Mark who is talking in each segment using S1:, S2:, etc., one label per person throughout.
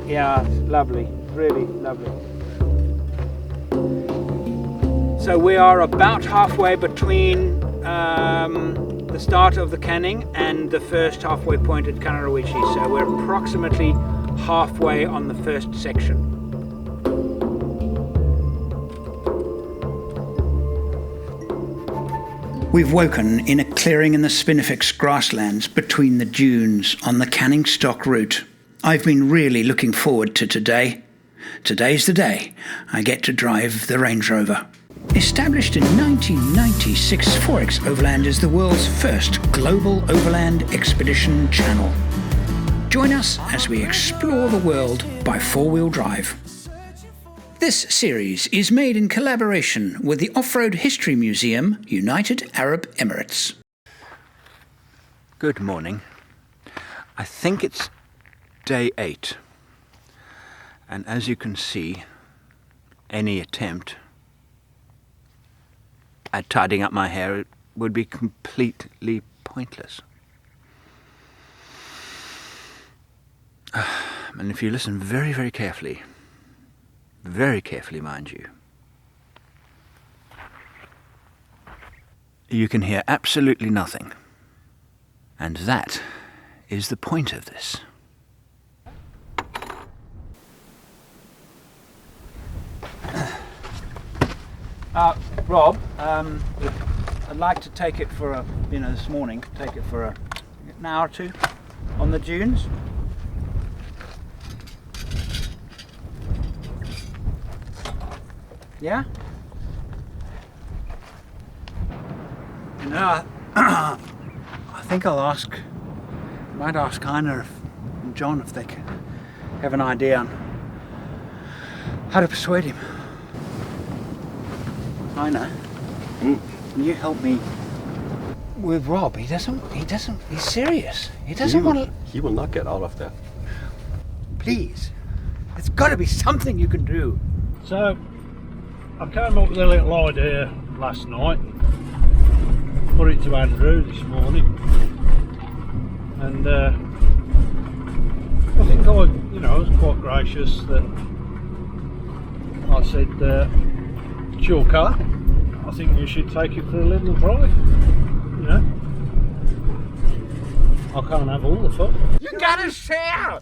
S1: Yeah, it's lovely, really lovely. So we are about halfway between the start of the canning and the first halfway point at Kanarawichi. So we're approximately halfway on the first section. We've woken in a clearing in the Spinifex grasslands between the dunes on the Canning Stock route. I've been really looking forward to today. Today's the day I get to drive the Range Rover. Established in 1996, 4xOverland is the world's first global overland expedition channel. Join us as we explore the world by four-wheel drive. This series is made in collaboration with the Off-Road History Museum, United Arab Emirates. Good morning. I think it's day 8. And as you can see, any attempt at tidying up my hair would be completely pointless. And if you listen very, very carefully mind you, you can hear absolutely nothing. And that is the point of this. Rob, I'd like to take it for this morning, take it for an hour or two on the dunes. Yeah? I think I might ask Heiner and John if they can have an idea on how to persuade him. Heiner, can you help me with Rob? He's serious. He
S2: will not get out of that.
S1: Please, there's got to be something you can do.
S3: So, I came up with a little idea last night, put it to Andrew this morning, and I think I was quite gracious that I said, it's your car, I think you should take it for a little drive, I can't have all the fun.
S2: You gotta share!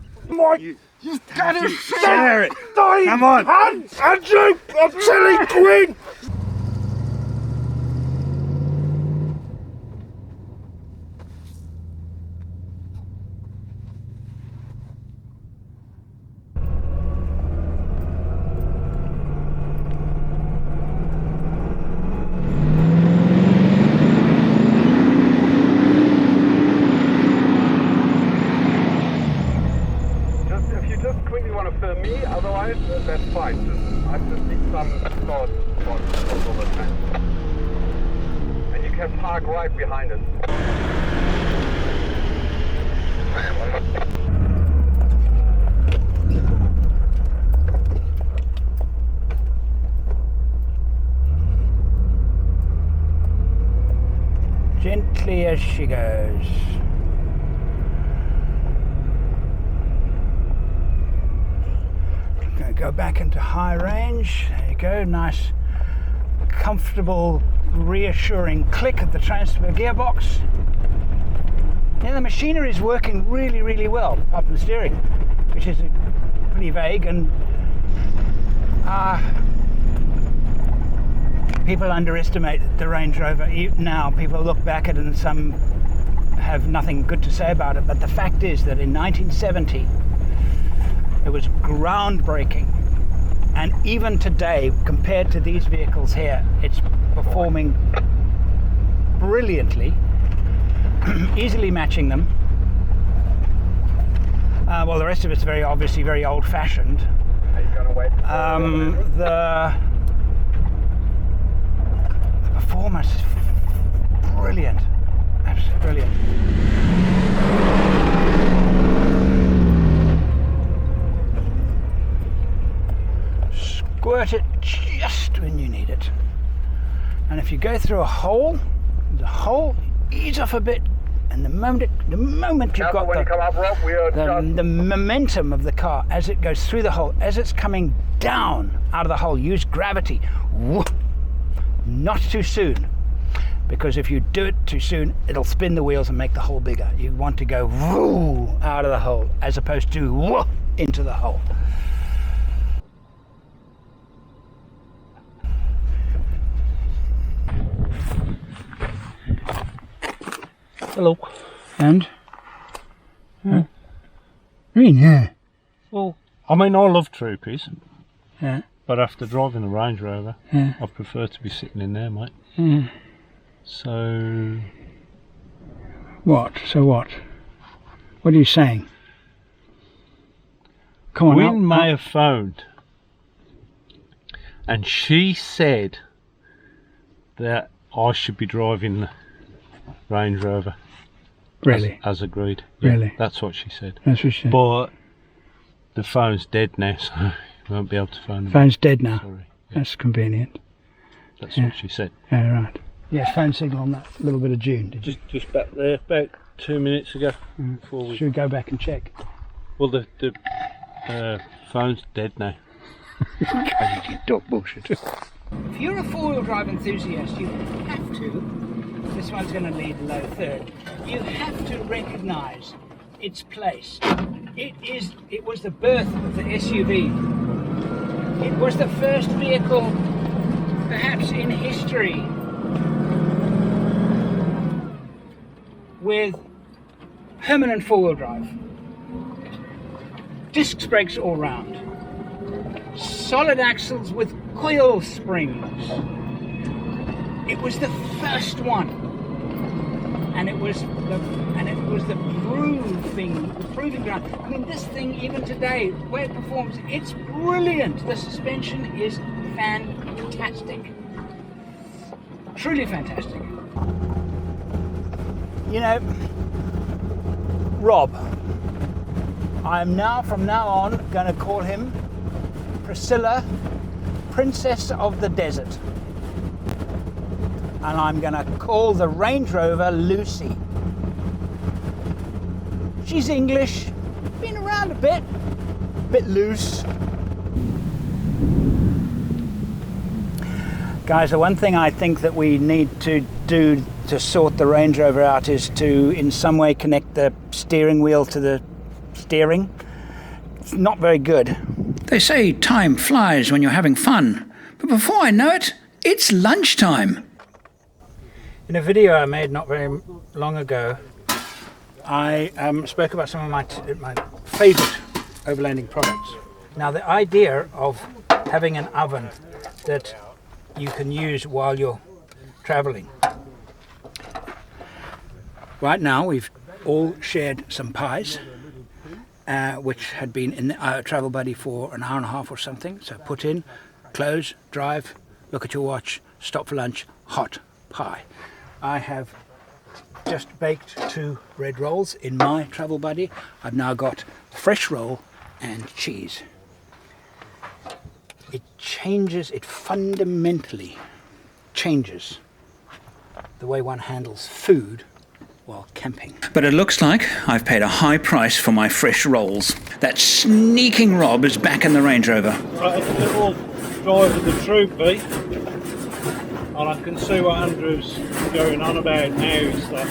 S3: You gotta share it!
S2: Come on!
S3: Andrew, I'm telling Quinn!
S2: Otherwise, that's fine. I just need some thought on OVERLAND. And you can park right behind us.
S1: Gently as she goes. Go back into high range. There you go. Nice, comfortable, reassuring click at the transfer gearbox. Yeah, the machinery is working really, really well, apart from the steering, which is pretty vague, and people underestimate the Range Rover now. People look back at it and some have nothing good to say about it, but the fact is that in 1970 it was groundbreaking, and even today, compared to these vehicles here, it's performing brilliantly, easily matching them. Well, the rest of it's obviously very old-fashioned.
S2: Are you gonna wait?
S1: The performance is brilliant, absolutely brilliant. Squirt it just when you need it. And if you go through a hole, the hole, ease off a bit, And the moment you've
S2: Careful
S1: got
S2: when you come up, Rob. We are just...
S1: the momentum of the car as it goes through the hole, as it's coming down out of the hole, use gravity. Whoop. Not too soon, because if you do it too soon, it'll spin the wheels and make the hole bigger. You want to go woo out of the hole as opposed to woo into the hole.
S3: Hello.
S1: And? Yeah.
S3: Well, I mean, I love Troopies.
S1: Yeah.
S3: But after driving a Range Rover,
S1: Yeah.
S3: I prefer to be sitting in there, mate.
S1: Yeah.
S3: So...
S1: What? So what? What are you saying? Come on.
S3: Wynne may have phoned, and she said that I should be driving the Range Rover.
S1: Really?
S3: As agreed. Yeah,
S1: Really?
S3: that's what she said.
S1: That's what she said.
S3: But the phone's dead now, so you won't be able to phone them.
S1: Phone's dead now.
S3: Sorry. Yeah,
S1: That's convenient.
S3: that's what she said.
S1: Yeah, right. Yes, phone signal on that little bit of dune. Did you?
S3: Just back there, about 2 minutes ago. Before we...
S1: Should we go back and check?
S3: Well, the phone's dead now.
S1: Talk bullshit. If you're a four-wheel drive enthusiast, you have to, this one's going to lead low third, you have to recognise its place. It was the birth of the SUV. It was the first vehicle, perhaps in history, with permanent four-wheel drive. Disc brakes all round. Solid axles with coil springs. It was the first one, and it was the proving ground. I mean, this thing, even today, where it performs, it's brilliant. The suspension is fantastic, truly fantastic. You know, Rob, I'm now, from now on, going to call him Priscilla, Princess of the Desert. And I'm going to call the Range Rover Lucy. She's English, been around a bit loose. Guys, the one thing I think that we need to do to sort the Range Rover out is to, in some way, connect the steering wheel to the steering. It's not very good. They say time flies when you're having fun, but before I know it, it's lunchtime. In a video I made not very long ago, I spoke about some of my favourite overlanding products. Now, the idea of having an oven that you can use while you're travelling. Right now we've all shared some pies, which had been in our travel buddy for an hour and a half or something. So put in, close, drive, look at your watch, stop for lunch, hot pie. I have just baked 2 bread rolls in my travel buddy. I've now got fresh roll and cheese. It fundamentally changes the way one handles food while camping. But it looks like I've paid a high price for my fresh rolls. That sneaking Rob is back in the Range Rover.
S3: Right, it's a little drive with the Troopy, and I can see what Andrew's going on about now. It's that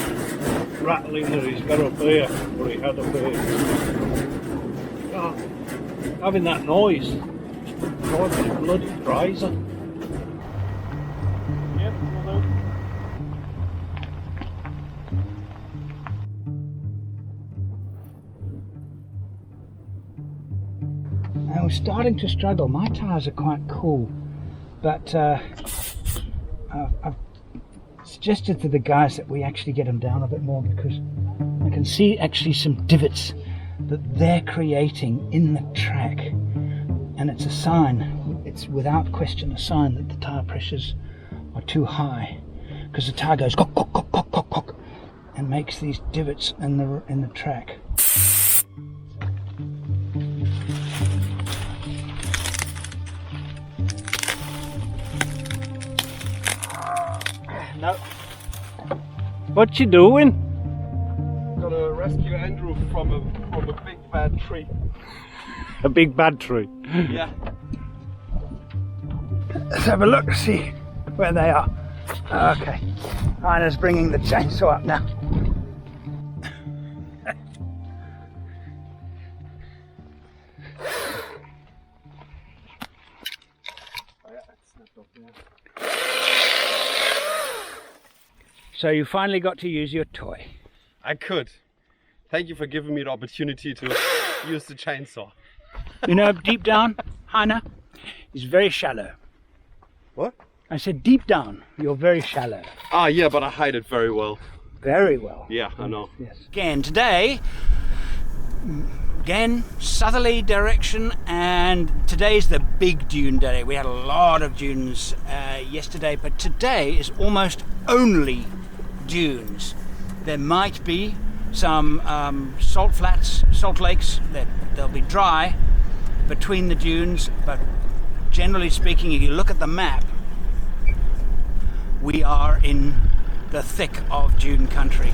S3: rattling that he's got up here, or he had up here. God, having that noise drives me bloody crazy. Yep, will do.
S1: I was starting to struggle. My tyres are quite cool, but I've suggested to the guys that we actually get them down a bit more, because I can see actually some divots that they're creating in the track, and it's a sign, it's without question a sign that the tyre pressures are too high, because the tyre goes cock, cock, cock, cock, cock, cock, and makes these divots in the track.
S3: No. What you doing?
S2: rescue Andrew from a big bad tree.
S3: A big bad tree.
S2: Yeah.
S1: Let's have a look, see where they are. Okay, Heiner's bringing the chainsaw up now. So you finally got to use your toy.
S2: I could. Thank you for giving me the opportunity to use the chainsaw.
S1: You know, deep down, Heiner is very shallow.
S2: What?
S1: I said deep down, you're very shallow.
S2: Ah, yeah, but I hide it very well.
S1: Very well.
S2: Yeah, I know.
S1: Yes. Again, today, southerly direction, and today's the big dune day. We had a lot of dunes yesterday, but today is almost only dunes. There might be some salt flats, salt lakes, they'll be dry between the dunes, but generally speaking, if you look at the map, we are in the thick of dune country,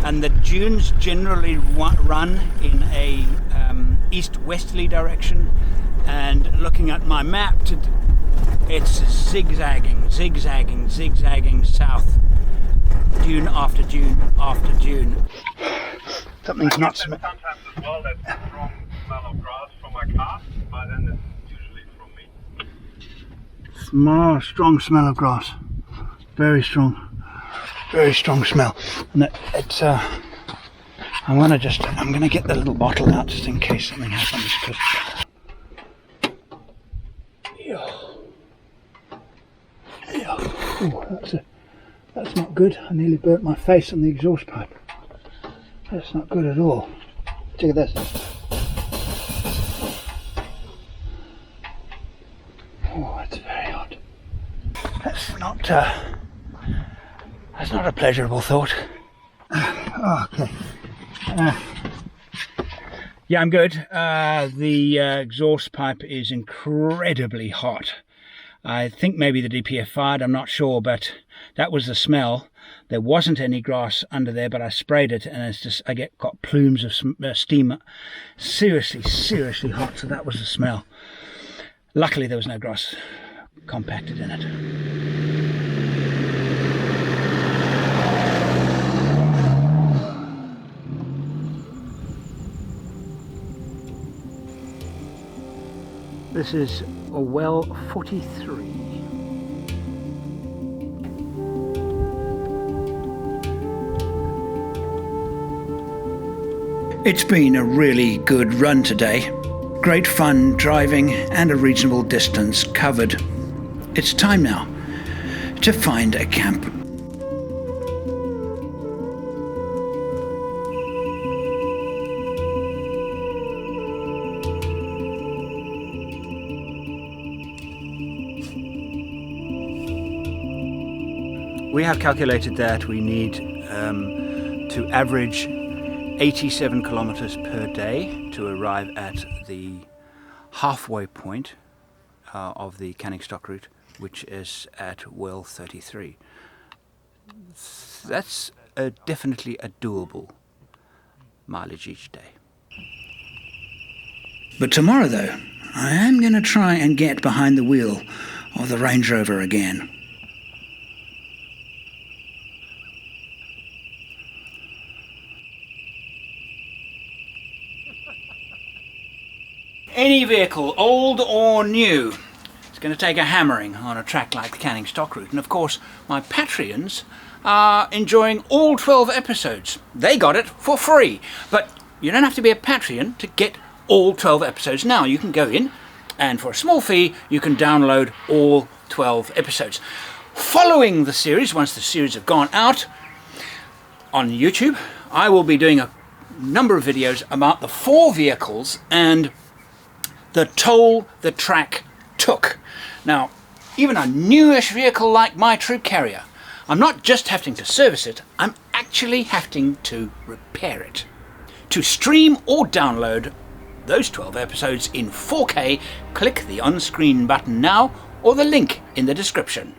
S1: and the dunes generally run in a east-westerly direction, and looking at my map, it's zigzagging south, dune after dune after dune. Something's not
S2: Sometimes as well, that strong smell of grass from my car, but then it's usually from me.
S1: Strong smell of grass. Very strong smell. And it's I'm gonna get the little bottle out just in case something happens. Ooh, that's not good. I nearly burnt my face on the exhaust pipe. That's not good at all. Check this. Oh, it's very hot. That's not a pleasurable thought. Okay. Yeah, I'm good. The exhaust pipe is incredibly hot. I think maybe the DPF fired, I'm not sure, but that was the smell. There wasn't any grass under there, but I sprayed it, and it's just got plumes of steam. Seriously hot, so that was the smell. Luckily there was no grass compacted in it. This is a well 43. It's been a really good run today. Great fun driving and a reasonable distance covered. It's time now to find a camp. We have calculated that we need to average 87 kilometers per day to arrive at the halfway point of the Canning Stock route, which is at well 33. That's definitely a doable mileage each day. But tomorrow though, I am going to try and get behind the wheel of the Range Rover again. Any vehicle, old or new, it's going to take a hammering on a track like the Canning Stock route. And of course, my Patreons are enjoying all 12 episodes. They got it for free. But you don't have to be a Patreon to get all 12 episodes now. You can go in, and for a small fee, you can download all 12 episodes. Following the series, once the series have gone out on YouTube, I will be doing a number of videos about the 4 vehicles and the toll the track took. Now, even a newish vehicle like my troop carrier, I'm not just having to service it, I'm actually having to repair it. To stream or download those 12 episodes in 4K, click the on-screen button now or the link in the description.